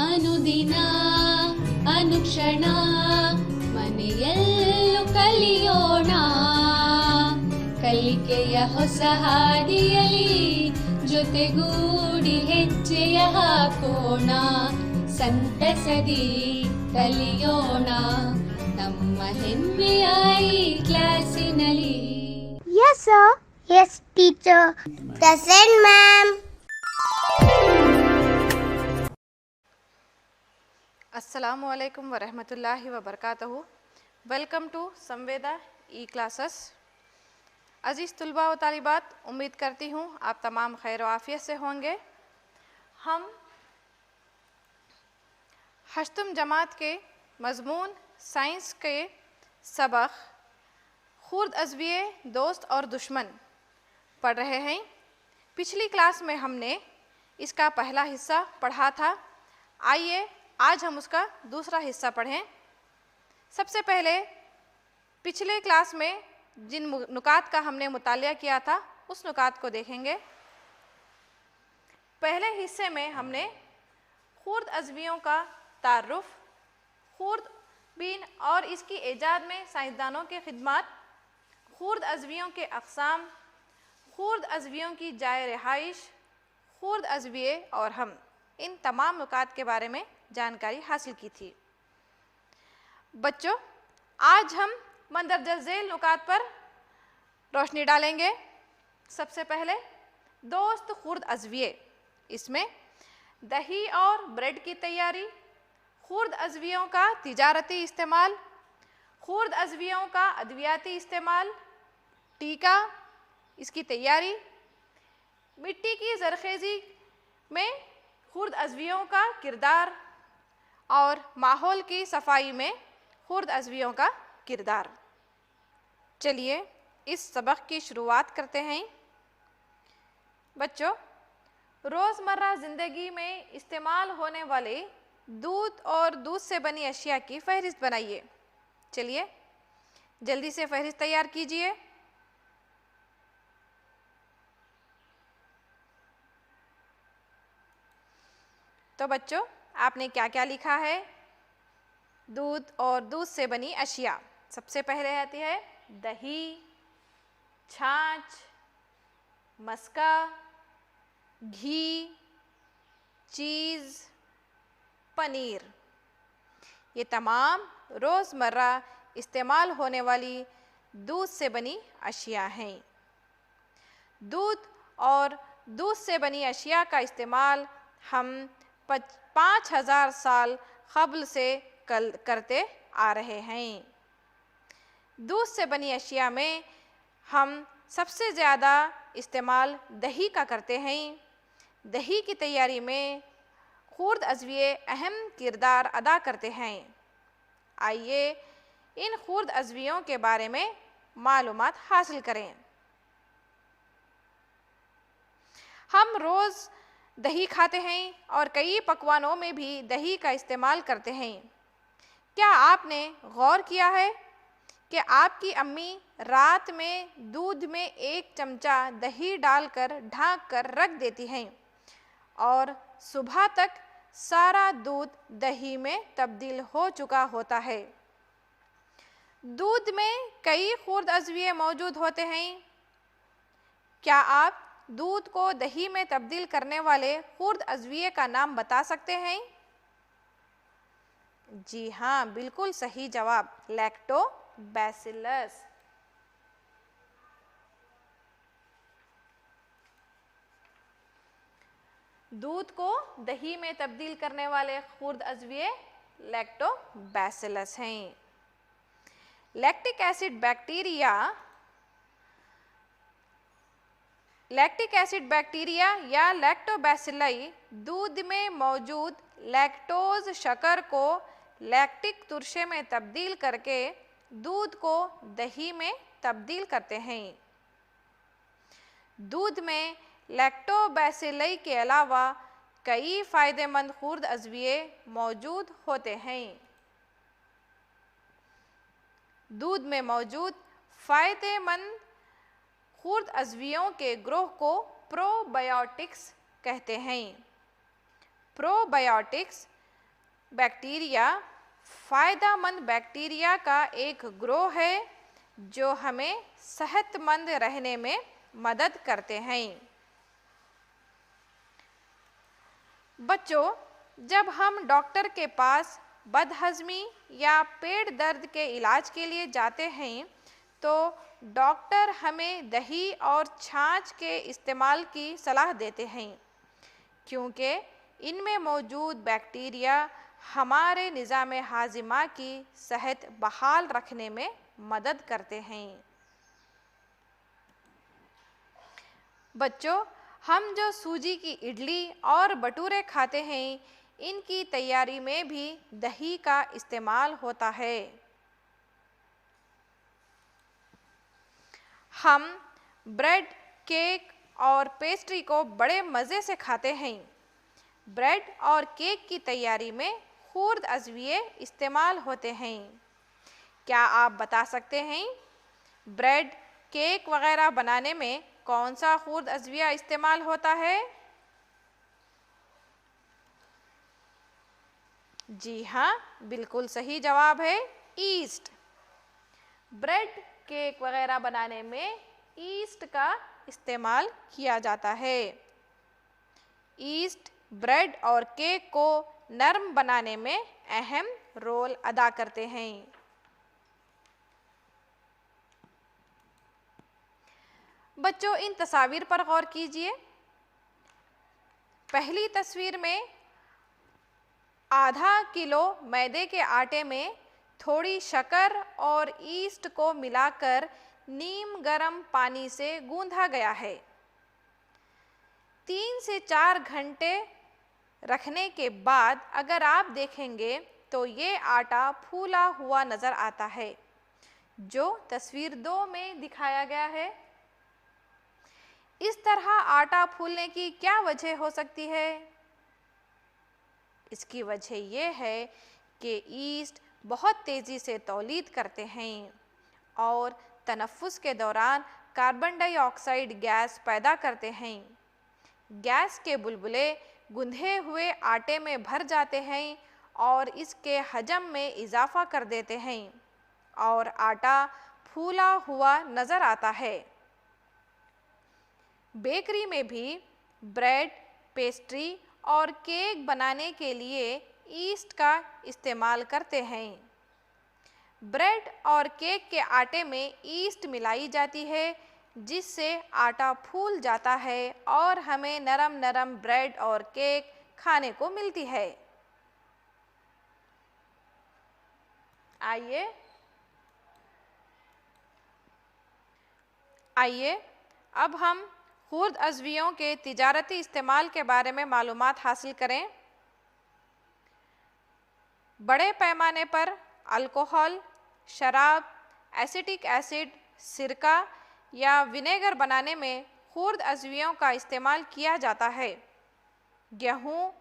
ಅನುದಿನ ಅನುಕ್ಷಣ ಮನೆಯಲ್ಲೂ ಕಲಿಯೋಣ. ಕಲಿಕೆಯ ಹೊಸ ಹಾದಿಯಲಿ ಜೊತೆಗೂಡಿ ಹೆಜ್ಜೆಯ ಹಾಕೋಣ. ಸಂತಸದಿ ಕಲಿಯೋಣ ನಮ್ಮ ಹೆಮ್ಮೆಯ ಈ ಕ್ಲಾಸಿನಲ್ಲಿ. Yes, sir. Yes, teacher. Present, ma'am. अस्सलामु अलैकुम वरहमतुल्लाहि वबरकातुहू. Welcome to Samveda E classes. अज़ीज़ तुलबा व तालिबात, उम्मीद करती हूँ आप तमाम खैर व आफ़ियत से होंगे. हम हश्तम जमात के मज़मून साइंस के सबक खुर्द अज़विये दोस्त और दुश्मन पढ़ रहे हैं. पिछली क्लास में हमने इसका पहला हिस्सा पढ़ा था. आइए आज हम उसका दूसरा हिस्सा पढ़ें. सबसे पहले पिछले क्लास में जिन नुकात का हमने मुतालिया किया था उस नुकात को देखेंगे. पहले हिस्से में हमने खुर्द अज़वियों का तारुफ, खुर्द बीन और इसकी ईजाद में साइंसदानों के खिदमात, खुर्द अज़वियों के अक़साम, खुर्द अज़वियों की जाए रिहाइश, खुर्द अज़विये और हम, इन तमाम नुकात के बारे में जानकारी हासिल की थी. बच्चों, आज हम मंदरजा झेल नुकात पर रोशनी डालेंगे. सबसे पहले दोस्त खुर्द अज़विये. इसमें दही और ब्रेड की तैयारी, खुर्द अज़वियों का तिजारती इस्तेमाल, खुर्द अज़वियों का अद्वियाती इस्तेमाल, टीका, इसकी तैयारी, मिट्टी की ज़रख़ेज़ी में खुर्द अज़वियों का किरदार और माहौल की सफाई में खुर्द अज़वियों का किरदार. चलिए इस सबक की शुरुआत करते हैं. बच्चों, रोज़मर्रा ज़िंदगी में इस्तेमाल होने वाले दूध और दूध से बनी अशिया की फ़हरिस्त बनाइए. चलिए जल्दी से फ़हरिस्त तैयार कीजिए. तो बच्चों, आपने क्या क्या लिखा है? दूध और दूध से बनी अशिया. सबसे पहले आती है दही, छाछ, मस्का, घी, चीज़, पनीर. ये तमाम रोज़मर्रा इस्तेमाल होने वाली दूध से बनी अशिया हैं. दूध और दूध से बनी अशिया का इस्तेमाल हम 5000 साल क़ब्ल से करते आ रहे हैं. दूध से बनी अशिया में हम सबसे ज़्यादा इस्तेमाल दही का करते हैं. दही की तैयारी में खुर्द अज़विये अहम किरदार अदा करते हैं. आइए इन खुर्द अज़वियों के बारे में मालूमात हासिल करें. हम रोज़ दही खाते हैं और कई पकवानों में भी दही का इस्तेमाल करते हैं. क्या आपने गौर किया है कि आपकी अम्मी रात में दूध में 1 चमचा दही डालकर ढक कर रख देती हैं और सुबह तक सारा दूध दही में तब्दील हो चुका होता है. दूध में कई खुर्द अज़विये मौजूद होते हैं. क्या आप दूध को दही में तब्दील करने वाले खुर्द अज़विये का नाम बता सकते हैं? जी हाँ, बिल्कुल सही जवाब, लैक्टोबैसिलस. दूध को दही में तब्दील करने वाले खुर्द अज़विये लैक्टोबैसिलस हैं. लैक्टिक एसिड बैक्टीरिया या लैक्टोबैसिलाई दूध में मौजूद लैक्टोज शक्कर को लैक्टिक तुरशे में तब्दील करके दूध को दही में तब्दील करते हैं. दूध में लैक्टोबैसिलाई के अलावा कई फ़ायदेमंद खुर्द अज़विये मौजूद होते हैं. दूध में मौजूद फ़ायदेमंद खुर्द अज़वियों के ग्रोह को प्रोबायोटिक्स कहते हैं. प्रोबायोटिक्स बैक्टीरिया फ़ायदेमंद बैक्टीरिया का एक ग्रोह है जो हमें सेहतमंद रहने में मदद करते हैं। बच्चों, जब हम डॉक्टर के पास बदहज़मी या पेट दर्द के इलाज के लिए जाते हैं तो डॉक्टर हमें दही और छाछ के इस्तेमाल की सलाह देते हैं, क्योंकि इनमें मौजूद बैक्टीरिया हमारे निज़ाम हाजिमा की सेहत बहाल रखने में मदद करते हैं। बच्चों, हम जो सूजी की इडली और भटूरे खाते हैं, इनकी तैयारी में भी दही का इस्तेमाल होता है। हम ब्रेड, केक और पेस्ट्री को बड़े मज़े से खाते हैं। ब्रेड और केक की तैयारी में खुर्द अज़विये इस्तेमाल होते हैं। क्या आप बता सकते हैं ब्रेड, केक वगैरह बनाने में कौन सा खुर्द अज़विया इस्तेमाल होता है? जी हाँ, बिल्कुल सही जवाब है ईस्ट। ब्रेड, केक वगैरह बनाने में ईस्ट का इस्तेमाल किया जाता है। ईस्ट ब्रेड और केक को नरम बनाने में अहम रोल अदा करते हैं। बच्चों, इन तस्वीर पर गौर कीजिए। पहली तस्वीर में आधा किलो मैदे के आटे में थोड़ी शक्कर और ईस्ट को मिलाकर नीम गर्म पानी से गूंथा गया है। 3 से 4 घंटे रखने के बाद अगर आप देखेंगे तो ये आटा फूला हुआ नज़र आता है, जो तस्वीर 2 में दिखाया गया है। इस तरह आटा फूलने की क्या वजह हो सकती है? इसकी वजह यह है कि ईस्ट बहुत तेज़ी से तौलीद करते हैं और तनफ़ुस के दौरान कार्बन डाइऑक्साइड गैस पैदा करते हैं। गैस के बुलबुले गुंधे हुए आटे में भर जाते हैं और इसके हजम में इजाफा कर देते हैं और आटा फूला हुआ नज़र आता है। बेकरी में भी ब्रेड, पेस्ट्री और केक बनाने के लिए ईस्ट का इस्तेमाल करते हैं। ब्रेड और केक के आटे में ईस्ट मिलाई जाती है, जिससे आटा फूल जाता है और हमें नरम नरम ब्रेड और केक खाने को मिलती है। आइए अब हम खुर्द अज़वियों के तिजारती इस्तेमाल के बारे में मालूमात हासिल करें। बड़े पैमाने पर अल्कोहल, शराब, एसिटिक एसिड, सिरका या विनेगर बनाने में खुर्द अज़वियों का इस्तेमाल किया जाता है। गेहूँ,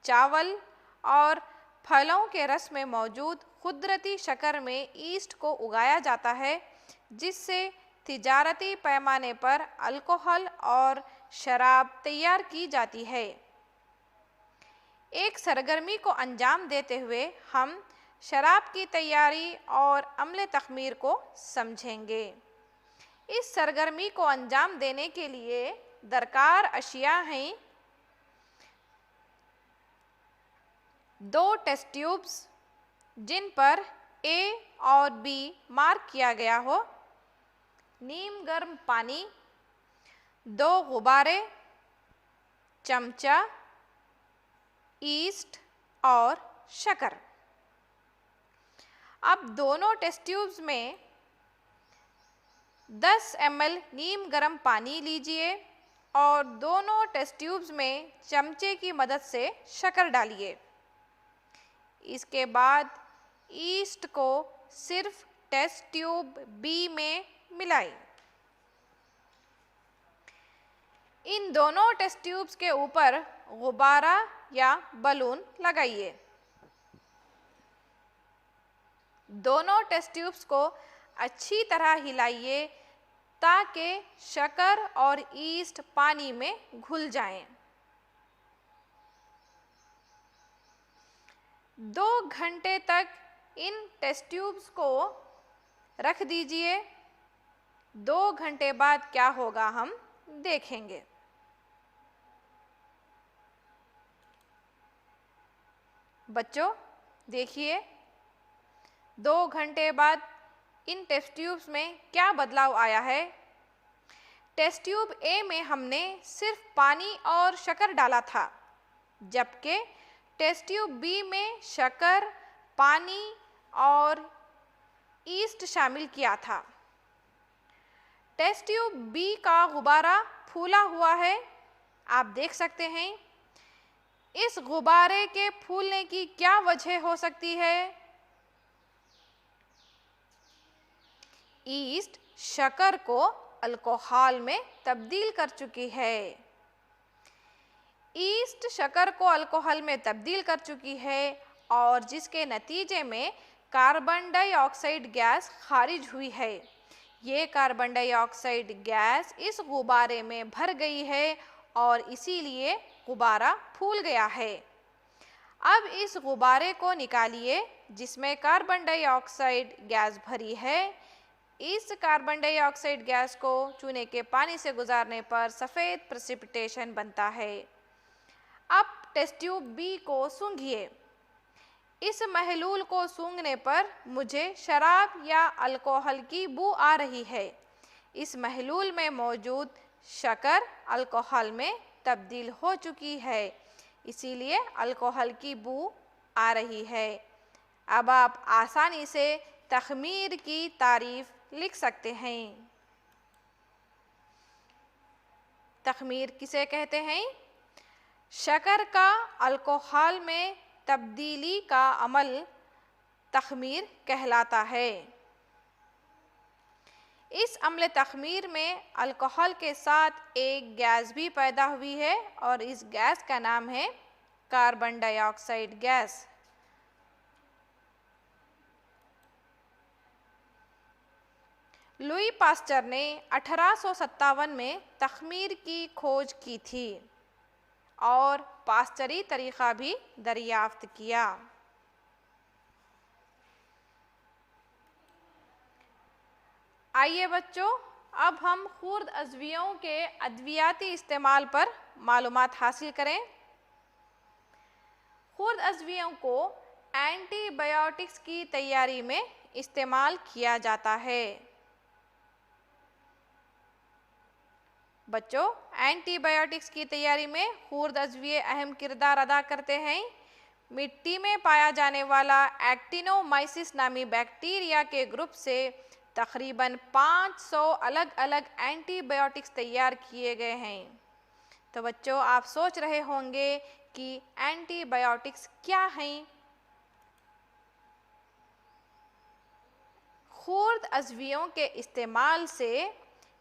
चावल और फलों के रस में मौजूद कुदरती शक्कर में ईस्ट को उगाया जाता है, जिससे तिजारती पैमाने पर अल्कोहल और शराब तैयार की जाती है। एक सरगर्मी को अंजाम देते हुए हम शराब की तैयारी और अमले तख़मीर को समझेंगे। इस सरगर्मी को अंजाम देने के लिए दरकार अशिया हैं: 2 टेस्ट ट्यूब्स जिन पर A और B मार्क किया गया हो, नीम गर्म पानी, 2 गुब्बारे, चमचा, ईस्ट और शक्कर। अब दोनों टेस्ट ट्यूब्स में 10 ml नीम गर्म पानी लीजिए और दोनों टेस्ट ट्यूब्स में चमचे की मदद से शक्कर डालिए। इसके बाद ईस्ट को सिर्फ टेस्ट ट्यूब B में मिलाएं। इन दोनों टेस्ट ट्यूब्स के ऊपर गुब्बारा या बलून लगाइए। दोनों टेस्ट ट्यूब्स को अच्छी तरह हिलाइए ताकि शक्कर और ईस्ट पानी में घुल जाएं। 2 घंटे तक इन टेस्ट ट्यूब्स को रख दीजिए। 2 घंटे बाद क्या होगा हम देखेंगे। बच्चों देखिए, 2 घंटे बाद इन टेस्ट ट्यूब्स में क्या बदलाव आया है। टेस्ट ट्यूब ए में हमने सिर्फ पानी और शक्कर डाला था, जबकि टेस्ट ट्यूब बी में शक्कर, पानी और ईस्ट शामिल किया था। टेस्ट ट्यूब बी का गुब्बारा फूला हुआ है, आप देख सकते हैं। इस गुब्बारे के फूलने की क्या वजह हो सकती है? ईस्ट शक्कर को अल्कोहल में तब्दील कर चुकी है। ईस्ट शक्कर को अल्कोहल में तब्दील कर चुकी है और जिसके नतीजे में कार्बन डाइऑक्साइड गैस खारिज हुई है। ये कार्बन डाइऑक्साइड गैस इस गुब्बारे में भर गई है और इसीलिए गुब्बारा फूल गया है। अब इस गुब्बारे को निकालिए जिसमें कार्बन डाइऑक्साइड गैस भरी है। इस कार्बन डाइऑक्साइड गैस को चूने के पानी से गुजारने पर सफ़ेद प्रेसिपिटेशन बनता है। अब टेस्ट ट्यूब बी को सूंघिए। इस महलूल को सूंघने पर मुझे शराब या अल्कोहल की बू आ रही है। इस महलूल में मौजूद शक्कर अल्कोहल में तब्दील हो चुकी है, इसीलिए अल्कोहल की बू आ रही है। अब आप आसानी से तख़मीर की तारीफ लिख सकते हैं। तख़मीर किसे कहते हैं? शक्कर का अल्कोहल में तब्दीली का अमल तख़मीर कहलाता है। इस अमल तख़मीर में अल्कोहल के साथ एक गैस भी पैदा हुई है और इस गैस का नाम है carbon dioxide gas. Louis Pasteur ने 1857 में तख़मीर की खोज की थी और पास्चरी तरीक़ा भी दरियाफ्त किया। आइए बच्चों, अब हम खुर्द अज़वियों के अद्वियाती इस्तेमाल पर मालूमात हासिल करें। खुर्द अज़वियों को एंटीबायोटिक्स की तैयारी में इस्तेमाल किया जाता है। बच्चों, एंटीबायोटिक्स की तैयारी में खुर्द अज़विये अहम किरदार अदा करते हैं। मिट्टी में पाया जाने वाला एक्टिनोमाइसिस नामी बैक्टीरिया के ग्रुप से तकरीबन 500 अलग अलग एंटीबायोटिक्स तैयार किए गए हैं। तो बच्चों, आप सोच रहे होंगे कि एंटीबायोटिक्स क्या हैं? खुर्द अज़वियों के इस्तेमाल से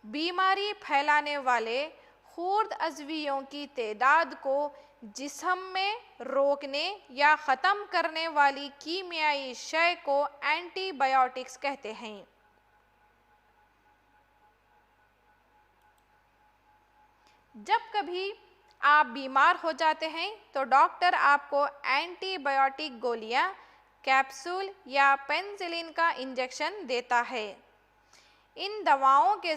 बीमारी फैलाने वाले खुर्द अज़वियों की तादाद को जिस्म में रोकने या ख़त्म करने वाली कीमियाई शय को एंटीबायोटिक्स कहते हैं। जब कभी आप बीमार हो जाते हैं तो डॉक्टर आपको एंटीबायोटिक गोलियां, कैप्सूल या पेनिसिलिन का इंजेक्शन देता है। इन दवाओं के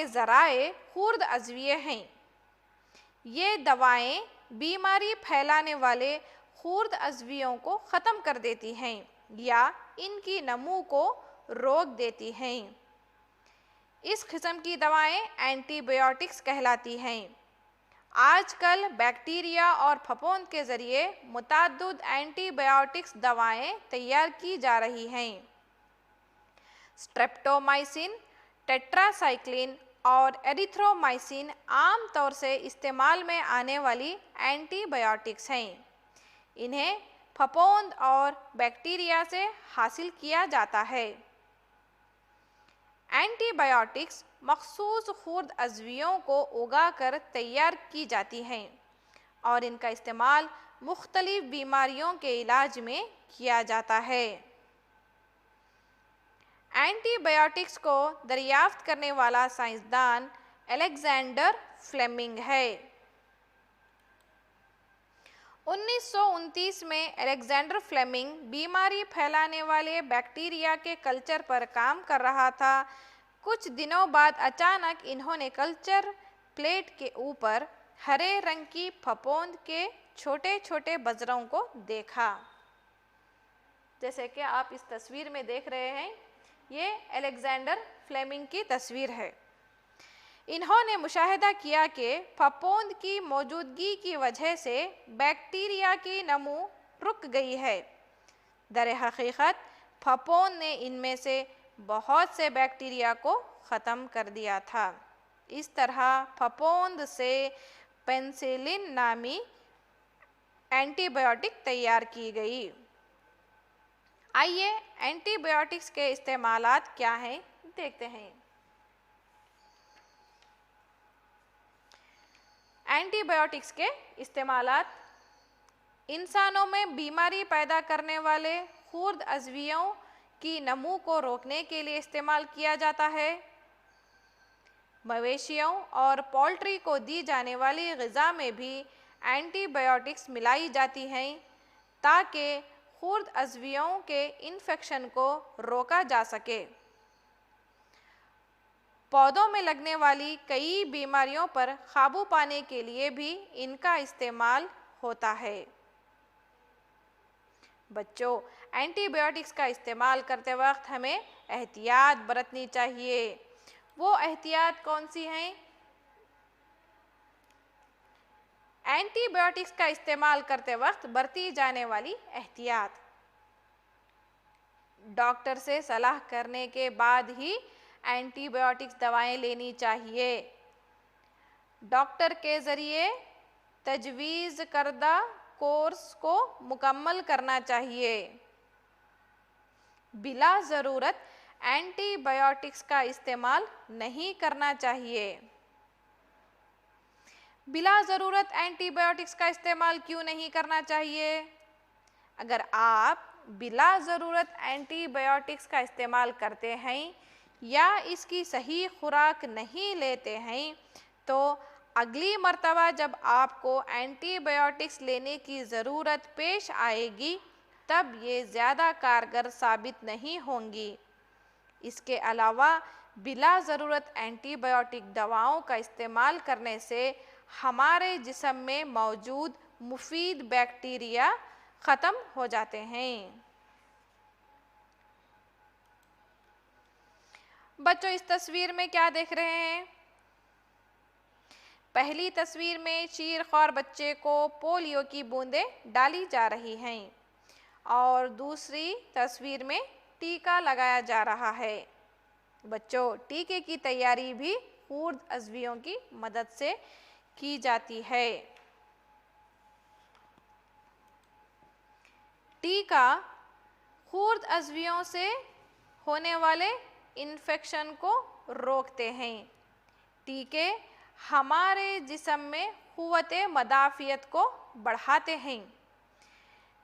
ज़राए खुर्द अज़विये हैं। ये दवाएं बीमारी फैलाने वाले खुर्द अज़वियों को ख़त्म कर देती हैं या इनकी नमू को रोक देती हैं। इस किस्म की दवाएं एंटीबायोटिक्स कहलाती हैं। आजकल बैक्टीरिया और फफूंद के ज़रिए मुतअद्दिद एंटीबायोटिक्स दवाएं तैयार की जा रही हैं। स्ट्रेप्टोमाइसिन, टेट्रासाइक्लिन और एरिथ्रोमाइसिन आम तौर से इस्तेमाल में आने वाली एंटीबायोटिक्स हैं। इन्हें फफूंद और बैक्टीरिया से हासिल किया जाता है। एंटीबायोटिक्स मखसूस खुर्द अज़वियों को उगाकर तैयार की जाती हैं और इनका इस्तेमाल मुख्तलिफ बीमारियों के इलाज में किया जाता है। एंटीबायोटिक्स को दरियाफ्त करने वाला साइंसदान अलेक्जेंडर फ्लेमिंग है। 1929 में अलेक्जेंडर फ्लेमिंग बीमारी फैलाने वाले बैक्टीरिया के कल्चर पर काम कर रहा था। कुछ दिनों बाद अचानक इन्होंने कल्चर प्लेट के ऊपर हरे रंग की फफूंद के छोटे छोटे बजरों को देखा। जैसे कि आप इस तस्वीर में देख रहे हैं, ये अलेक्जेंडर फ्लेमिंग की तस्वीर है। इन्होंने मुशाहिदा किया कि फफूंद की मौजूदगी की वजह से बैक्टीरिया की नमू रुक गई है। दर हकीकत फफूंद ने इनमें से बहुत से बैक्टीरिया को ख़त्म कर दिया था। इस तरह फफूंद से पेनिसिलिन नामी एंटीबायोटिक तैयार की गई। आइए एंटीबायोटिक्स के इस्तेमालात क्या हैं देखते हैं। एंटीबायोटिक्स के इस्तेमालात इंसानों में बीमारी पैदा करने वाले खुर्द अज़वियों की नमू को रोकने के लिए इस्तेमाल किया जाता है। मवेशियों और पोल्ट्री को दी जाने वाली ग़िज़ा में भी एंटीबायोटिक्स मिलाई जाती हैं ताकि खुर्द अज़वियों के इन्फेक्शन को रोका जा सके। पौधों में लगने वाली कई बीमारियों पर काबू पाने के लिए भी इनका इस्तेमाल होता है। बच्चों, एंटीबायोटिक्स का इस्तेमाल करते वक्त हमें एहतियात बरतनी चाहिए। वो एहतियात कौन सी हैं? एंटीबायोटिक्स का इस्तेमाल करते वक्त बरती जाने वाली एहतियात: डॉक्टर से सलाह करने के बाद ही एंटीबायोटिक्स दवाएं लेनी चाहिए। डॉक्टर के ज़रिए तजवीज़ करदा कोर्स को मुकम्मल करना चाहिए। बिला ज़रूरत एंटीबायोटिक्स का इस्तेमाल नहीं करना चाहिए। बिला ज़रूरत एंटीबायोटिक्स का इस्तेमाल क्यों नहीं करना चाहिए? अगर आप बिला ज़रूरत एंटीबायोटिक्स का इस्तेमाल करते हैं या इसकी सही खुराक नहीं लेते हैं तो अगली मर्तबा जब आपको एंटीबायोटिक्स लेने की ज़रूरत पेश आएगी तब ये ज़्यादा कारगर साबित नहीं होंगी। इसके अलावा बिला ज़रूरत एंटीबायोटिक दवाओं का इस्तेमाल करने से हमारे जिस्म में मौजूद मुफीद बैक्टीरिया ख़त्म हो जाते हैं। बच्चों, इस तस्वीर में क्या देख रहे हैं? पहली तस्वीर में चीरख्वार बच्चे को पोलियो की बूंदें डाली जा रही हैं और दूसरी तस्वीर में टीका लगाया जा रहा है। बच्चों, टीके की तैयारी भी खुर्द अज़वियों की मदद से की जाती है। टीका खुर्द अज़वियों से होने वाले इन्फेक्शन को रोकते हैं। टीके हमारे जिस्म में क़ुव्वत मदाफ़ियत को बढ़ाते हैं।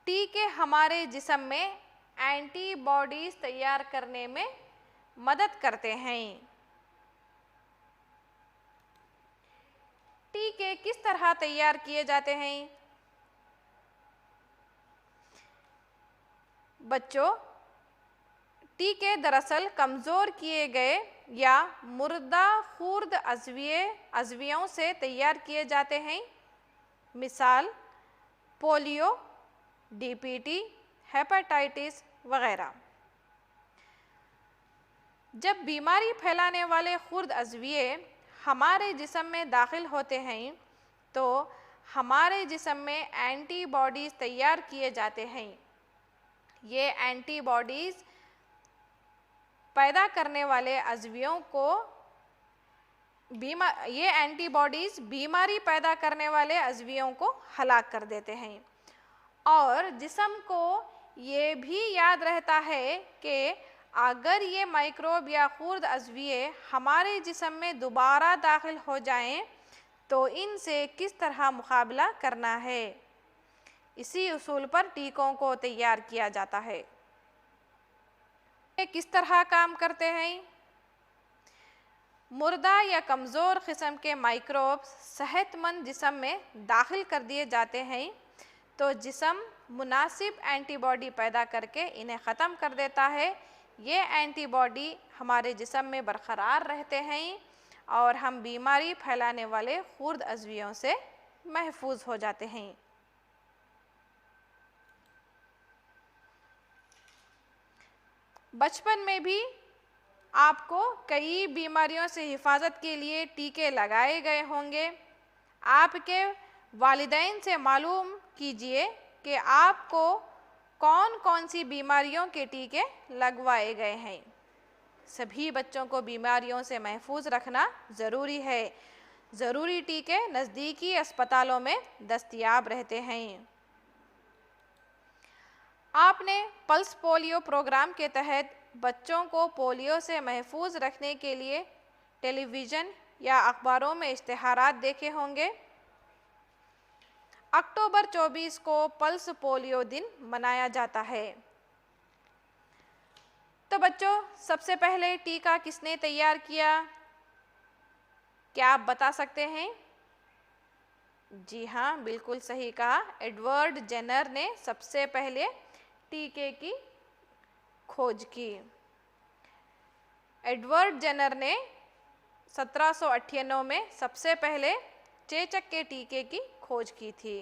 टीके हमारे जिस्म में एंटीबॉडीज़ तैयार करने में मदद करते हैं। टीके किस तरह तैयार किए जाते हैं? बच्चों, टीके दरअसल कमज़ोर किए गए या मुर्दा खुर्द अज़वियों से तैयार किए जाते हैं। मिसाल पोलियो, डीपीटी, हेपेटाइटिस वगैरह। जब बीमारी फैलाने वाले खुर्द अज़विये हमारे जिस्म में दाखिल होते हैं तो हमारे जिस्म में एंटीबॉडीज़ तैयार किए जाते हैं। ये एंटीबॉडीज़ पैदा करने वाले अज़वियों को ये एंटीबॉडीज़ बीमारी पैदा करने वाले अज़वियों को हलाक कर देते हैं। और जिस्म को ये भी याद रहता है कि अगर ये माइक्रोब या खुर्द अज़विये हमारे जिस्म में दोबारा दाखिल हो जाएं तो इनसे किस तरह मुकाबला करना है। इसी उसूल पर टीकों को तैयार किया जाता है। ये किस तरह काम करते हैं? मुर्दा या कमज़ोर किस्म के माइक्रोब्स सेहतमंद जिस्म में दाखिल कर दिए जाते हैं तो जिस्म मुनासिब एंटीबॉडी पैदा करके इन्हें ख़त्म कर देता है। ये एंटीबॉडी हमारे जिस्म में बरकरार रहते हैं और हम बीमारी फैलाने वाले खुर्द अज़वियों से महफूज हो जाते हैं। बचपन में भी आपको कई बीमारियों से हिफाजत के लिए टीके लगाए गए होंगे। आपके वालिदैन से मालूम कीजिए कि आपको कौन कौन सी बीमारियों के टीके लगवाए गए हैं। सभी बच्चों को बीमारियों से महफूज रखना ज़रूरी है। ज़रूरी टीके नज़दीकी अस्पतालों में दस्तयाब रहते हैं। आपने पल्स पोलियो प्रोग्राम के तहत बच्चों को पोलियो से महफूज रखने के लिए टेलीविज़न या अखबारों में इश्तिहारात देखे होंगे। अक्टूबर 24 को पल्स पोलियो दिन मनाया जाता है। तो बच्चों, सबसे पहले टीका किसने तैयार किया? क्या आप बता सकते हैं? जी हाँ, बिल्कुल सही कहा। एडवर्ड जेनर ने सबसे पहले टीके की खोज की। एडवर्ड जेनर ने 1798 में सबसे पहले चेचक के टीके की खोज की थी।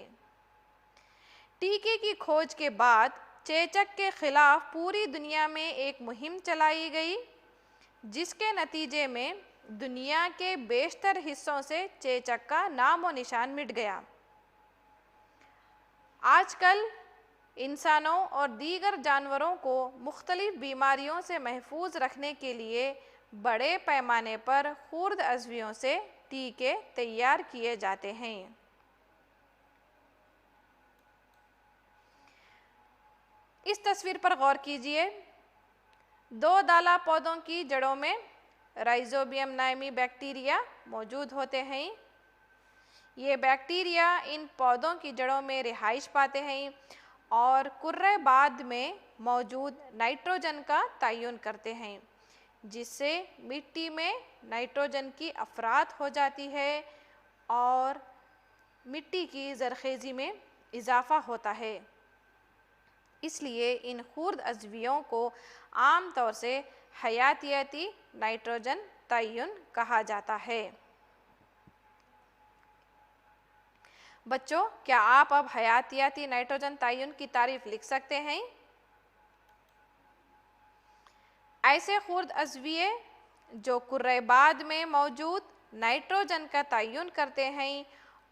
टीके की खोज के बाद चेचक के खिलाफ पूरी दुनिया में एक मुहिम चलाई गई, जिसके नतीजे में दुनिया के बेशतर हिस्सों से चेचक का नामो निशान मिट गया। आजकल इंसानों और दीगर जानवरों को मुख्तलिफ बीमारियों से महफूज रखने के लिए बड़े पैमाने पर खुर्द अज़वियों से टीके तैयार किए जाते हैं। इस तस्वीर पर गौर कीजिए। दो दाला पौधों की जड़ों में राइजोबियम नामी बैक्टीरिया मौजूद होते हैं। ये बैक्टीरिया इन पौधों की जड़ों में रिहाइश पाते हैं और कुर्रे बाद में मौजूद नाइट्रोजन का तयन करते हैं, जिससे मिट्टी में नाइट्रोजन की अफरात हो जाती है और मिट्टी की ज़रख़ेज़ी में इजाफ़ा होता है। इसलिए इन खुर्द अज़वियों को आम तौर से हयातियाती नाइट्रोजन तयन कहा जाता है। बच्चों, क्या आप अब हयातियाती नाइट्रोजन तयन की तारीफ लिख सकते हैं? ऐसे खुर्द अज़विये जो कुर्रेबाद में मौजूद नाइट्रोजन का तयन करते हैं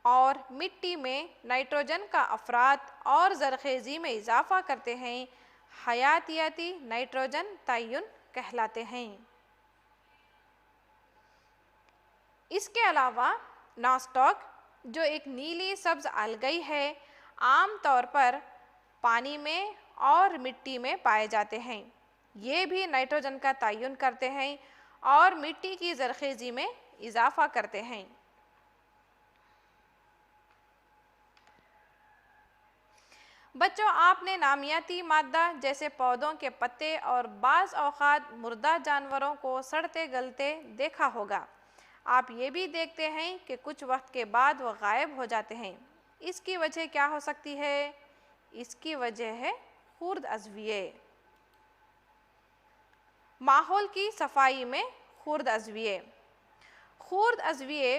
और मिट्टी में नाइट्रोजन का अफरात और ज़रख़ेज़ी में इजाफ़ा करते हैं, हयातियाती नाइट्रोजन तयन कहलाते हैं। इसके अलावा नॉस्टॉक, जो एक नीली सब्ज़ अलगई है, आम तौर पर पानी में और मिट्टी में पाए जाते हैं। ये भी नाइट्रोजन का तयन करते हैं और मिट्टी की ज़रख़ेज़ी में इजाफ़ा करते हैं। बच्चों, आपने नामियाती मादा जैसे पौधों के पत्ते और बाज़ औक़ात मुर्दा जानवरों को सड़ते गलते देखा होगा। आप ये भी देखते हैं कि कुछ वक्त के बाद वह गायब हो जाते हैं। इसकी वजह क्या हो सकती है? इसकी वजह है खुर्द अज़विये। माहौल की सफाई में खुर्द अज़विये। खुर्द अज़विये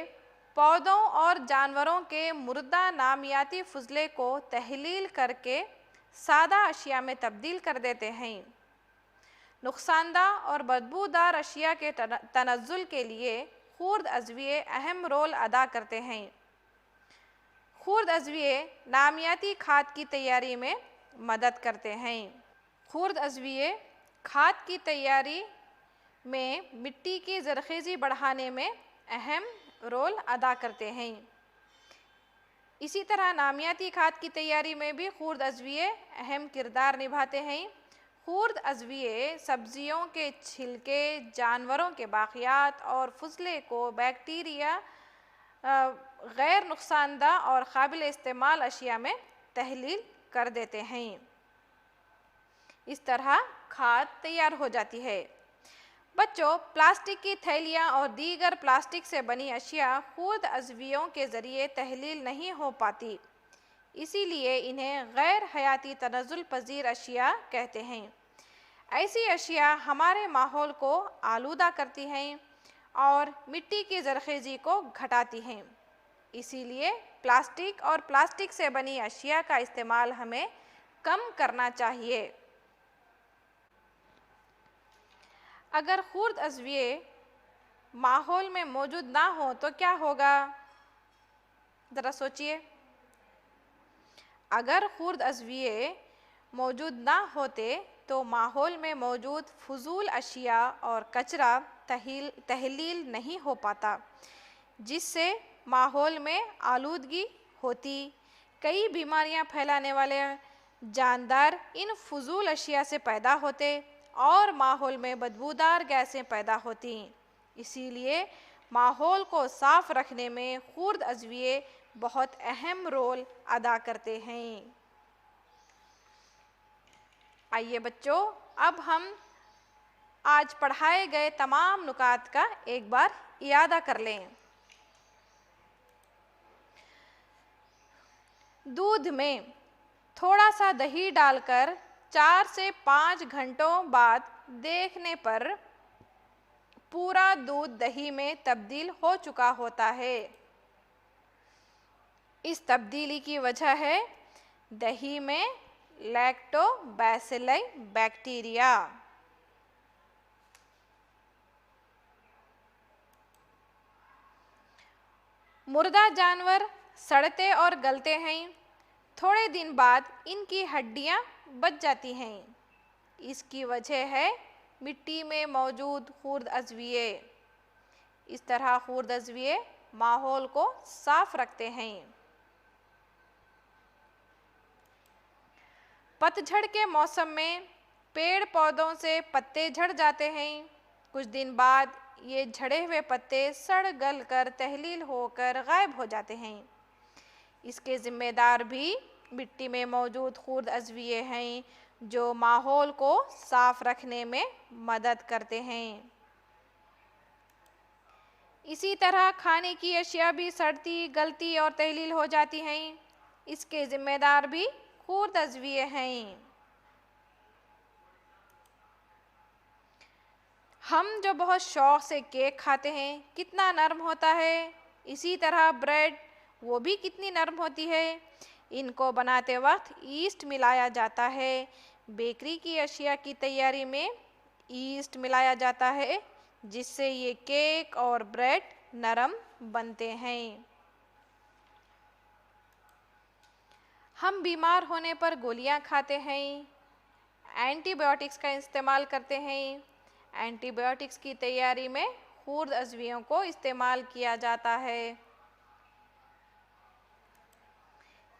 पौधों और जानवरों के मुर्दा नामियाती फुजले को तहलील करके सादा अशिया में तब्दील कर देते हैं। नुकसानदा और बदबूदार अशिया के तनज़्ज़ुल के लिए खुर्द अज़विये अहम रोल अदा करते हैं। खुर्द अज़विये नामियाती खाद की तैयारी में मदद करते हैं। खुर्द अज़विये खाद की तैयारी में मिट्टी की ज़रख़ेज़ी बढ़ाने में अहम रोल अदा करते हैं। इसी तरह नामियाती खाद की तैयारी में भी खुर्द अज़विये अहम किरदार निभाते हैं। खुर्द अज़विये सब्जियों के छिलके, जानवरों के बाक़ियात और फुजले को बैक्टीरिया गैर नुकसानदा और काबिल इस्तेमाल अशिया में तहलील कर देते हैं। इस तरह खाद तैयार हो जाती है। बच्चों, प्लास्टिक की थैलियाँ और दीगर प्लास्टिक से बनी अशिया खुर्द अज़वियों के ज़रिए तहलील नहीं हो पाती। इसीलिए इन्हें गैर हयाती तनज़्ज़ुल पज़ीर अशिया कहते हैं। ऐसी अशिया हमारे माहौल को आलूदा करती हैं और मिट्टी की ज़रख़ेज़ी को घटाती हैं। इसीलिए प्लास्टिक और प्लास्टिक से बनी अशिया का इस्तेमाल हमें कम करना चाहिए। अगर खुर्द अज़विये माहौल में मौजूद ना हो तो क्या होगा? ज़रा सोचिए। अगर खुर्द अज़विये मौजूद ना होते तो माहौल में मौजूद फजूल अशिया और कचरा तहलील नहीं हो पाता, जिससे माहौल में आलूदगी होती। कई बीमारियां फैलाने वाले जानदार इन फजूल अशिया से पैदा होते और माहौल में बदबूदार गैसें पैदा होती। इसीलिए माहौल को साफ रखने में खुर्द अज़विये बहुत अहम रोल अदा करते हैं। आइए बच्चों, अब हम आज पढ़ाए गए तमाम नुकात का एक बार इयादा कर लें। दूध में थोड़ा सा दही डालकर 4 से 5 घंटों बाद देखने पर पूरा दूध दही में तब्दील हो चुका होता है। इस तब्दीली की वजह है दही में लैक्टोबैसिली बैक्टीरिया। मुर्दा जानवर सड़ते और गलते हैं। थोड़े दिन बाद इनकी हड्डियां बच जाती हैं। इसकी वजह है मिट्टी में मौजूद खुर्द अज़विये। इस तरह खुर्द अज़विये माहौल को साफ रखते हैं। पतझड़ के मौसम में पेड़ पौधों से पत्ते झड़ जाते हैं। कुछ दिन बाद ये झड़े हुए पत्ते सड़ गल कर तहलील होकर गायब हो जाते हैं। इसके जिम्मेदार भी मिट्टी में मौजूद खुर्द अज़विये हैं, जो माहौल को साफ रखने में मदद करते हैं। इसी तरह खाने की अशिया भी सड़ती, गलती और तहलील हो जाती हैं। इसके जिम्मेदार भी खुर्द अज़विये हैं। हम जो बहुत शौक़ से केक खाते हैं, कितना नरम होता है। इसी तरह ब्रेड, वो भी कितनी नरम होती है। इनको बनाते वक्त ईस्ट मिलाया जाता है। बेकरी की अशिया की तैयारी में ईस्ट मिलाया जाता है, जिससे ये केक और ब्रेड नरम बनते हैं। हम बीमार होने पर गोलियां खाते हैं, एंटीबायोटिक्स का इस्तेमाल करते हैं। एंटीबायोटिक्स की तैयारी में खुर्द अज़वियों को इस्तेमाल किया जाता है।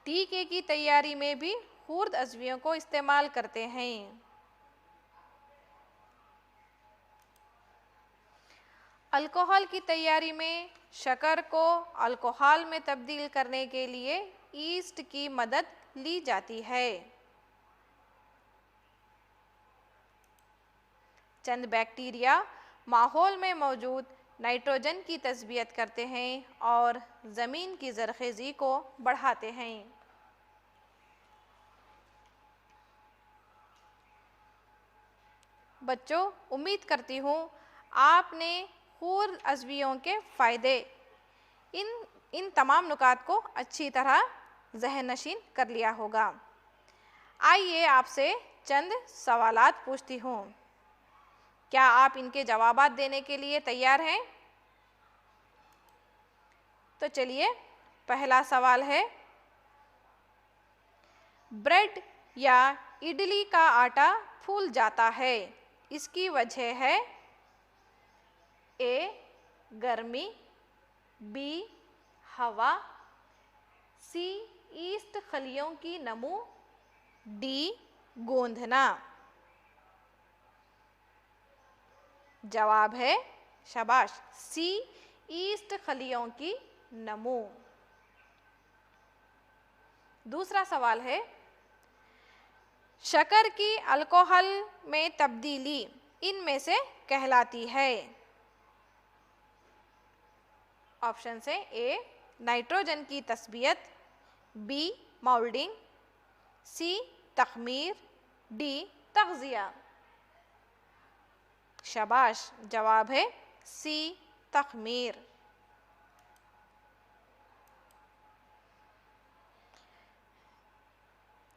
टीके की तैयारी में भी खुर्द अज़वियों को इस्तेमाल करते हैं। अल्कोहल की तैयारी में शक्कर को अल्कोहल में तब्दील करने के लिए ईस्ट की मदद ली जाती है। चंद बैक्टीरिया माहौल में मौजूद नाइट्रोजन की तस्बियत करते हैं और ज़मीन की ज़रख़ेज़ी को बढ़ाते हैं। बच्चों, उम्मीद करती हूँ आपने खुर्द अज़वियों के फ़ायदे, इन तमाम नुकात को अच्छी तरह ज़हन नशीन कर लिया होगा। आइए आपसे चंद सवालात पूछती हूँ। क्या आप इनके जवाबात देने के लिए तैयार हैं? तो चलिए, पहला सवाल है, ब्रेड या इडली का आटा फूल जाता है, इसकी वजह है ए गर्मी, बी हवा, सी ईस्ट खलियों की नमू, डी गोंदना। जवाब है शाबाश, सी ईस्ट खलियों की नमू। दूसरा सवाल है, शक्कर की अल्कोहल में तब्दीली इनमें से कहलाती है। ऑप्शन है ए नाइट्रोजन की तस्बियत, बी मोल्डिंग, सी तखमीर, डी तग़ज़िया। शाबाश, जवाब है सी तखमीर।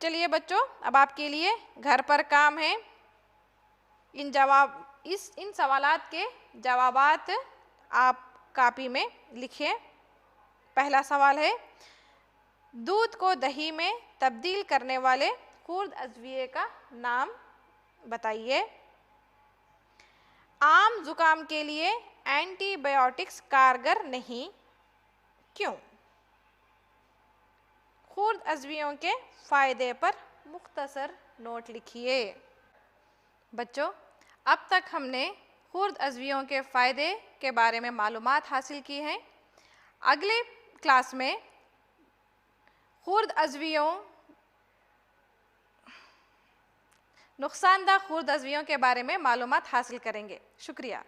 चलिए बच्चों, अब आपके लिए घर पर काम है। इन सवालात के जवाबात आप कापी में लिखिए। पहला सवाल है, दूध को दही में तब्दील करने वाले खुर्द अज़विये का नाम बताइए। आम जुकाम के लिए एंटीबायोटिक्स कारगर नहीं, क्यों? खुर्द अज़वियों के फ़ायदे पर मुख्तसर नोट लिखिए। बच्चों, अब तक हमने खुर्द अज़वियों के फ़ायदे के बारे में मालूमात हासिल की हैं। अगले क्लास में खुर्द अज़वियों, नुकसानदा खुर्द अज़वियों के बारे में मालूमात हासिल करेंगे। शुक्रिया।